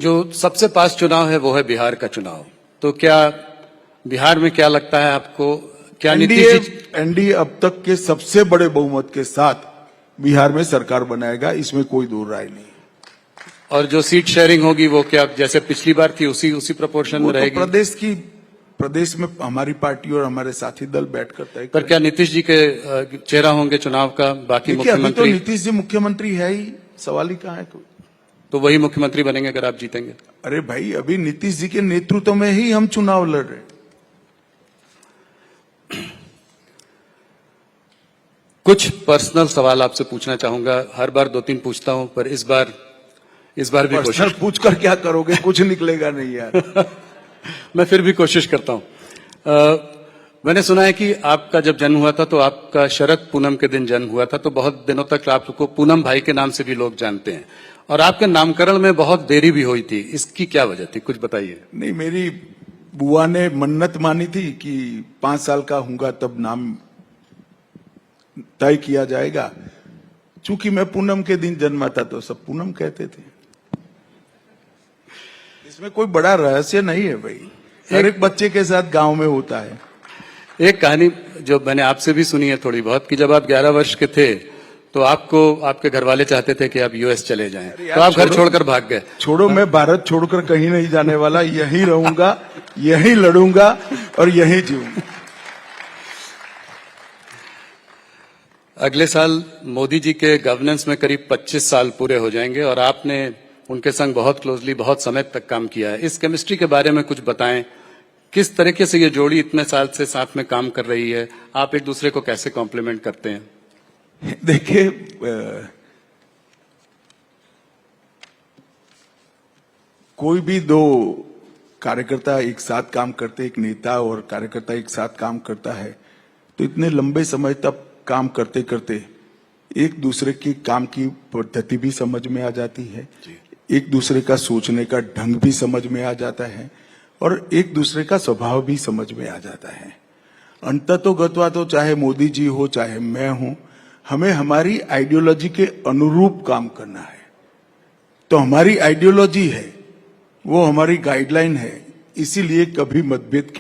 जो सबसे पास चुनाव है वो है बिहार का चुनाव। तो क्या बिहार में क्या लगता है आपको, क्या नीतीश जी एनडीए अब तक के सबसे बड़े बहुमत के साथ बिहार में सरकार बनाएगा, इसमें कोई दो राय नहीं। और जो सीट शेयरिंग होगी वो क्या जैसे पिछली बार थी उसी प्रोपोर्शन में रहेगी? प्रदेश में हमारी पार्टी और हमारे साथी दल बैठकर तय पर क्या नीतीश जी के चेहरा होंगे चुनाव का? बाकी मुख्यमंत्री तो नीतीश जी मुख्यमंत्री है ही, सवाल ही कहाँ है कोई। तो वही मुख्यमंत्री बनेंगे अगर आप जीतेंगे? अरे भाई, अभी नीतीश जी के नेतृत्व में ही हम चुनाव लड़ रहे हैं। कुछ पर्सनल सवाल आपसे पूछना चाहूंगा। हर बार 2-3 पूछता हूं, पर इस बार भी कोशिश। पूछकर क्या करोगे, कुछ निकलेगा नहीं यार। मैं फिर भी कोशिश करता हूं। मैंने सुना है कि आपका जब जन्म हुआ था तो आपका शरद पूनम के दिन जन्म हुआ था, तो बहुत दिनों तक आपको पूनम भाई के नाम से भी लोग जानते हैं, और आपके नामकरण में बहुत देरी भी हुई थी। इसकी क्या वजह थी, कुछ बताइए। नहीं, मेरी बुआ ने मन्नत मानी थी कि 5 साल का हूंगा तब नाम तय किया जाएगा। चूंकि मैं पूनम के दिन जन्मा था तो सब पूनम कहते थे। इसमें कोई बड़ा रहस्य नहीं है भाई, हर एक बच्चे के साथ गांव में होता है। एक कहानी जो मैंने आपसे भी सुनी है थोड़ी बहुत, कि जब आप 11 वर्ष के थे तो आपको आपके घर वाले चाहते थे कि आप यूएस चले जाएं, तो आप घर छोड़कर भाग गए। छोड़ो, मैं भारत छोड़कर कहीं नहीं जाने वाला, यहीं रहूंगा, यहीं लड़ूंगा और यहीं जीऊंगा। अगले साल मोदी जी के गवर्नेंस में करीब 25 साल पूरे हो जाएंगे, और आपने उनके संग बहुत क्लोजली बहुत समय तक काम किया है। इस केमिस्ट्री के बारे में कुछ बताएं। किस तरीके से ये जोड़ी इतने साल से साथ में काम कर रही है? आप एक दूसरे को कैसे कॉम्प्लीमेंट करते हैं? देखिए, कोई भी दो कार्यकर्ता एक साथ काम करते, एक नेता और कार्यकर्ता एक साथ काम करता है, तो इतने लंबे समय तक काम करते करते एक दूसरे की काम की पद्धति भी समझ में आ जाती है, एक दूसरे का सोचने का ढंग भी समझ में आ जाता है, और एक दूसरे का स्वभाव भी समझ में आ जाता है। अंततोगत्वा तो चाहे मोदी जी हो चाहे मैं हूं, हमें हमारी आइडियोलॉजी के अनुरूप काम करना है। तो हमारी आइडियोलॉजी है, वो हमारी गाइडलाइन है, इसीलिए कभी मतभेद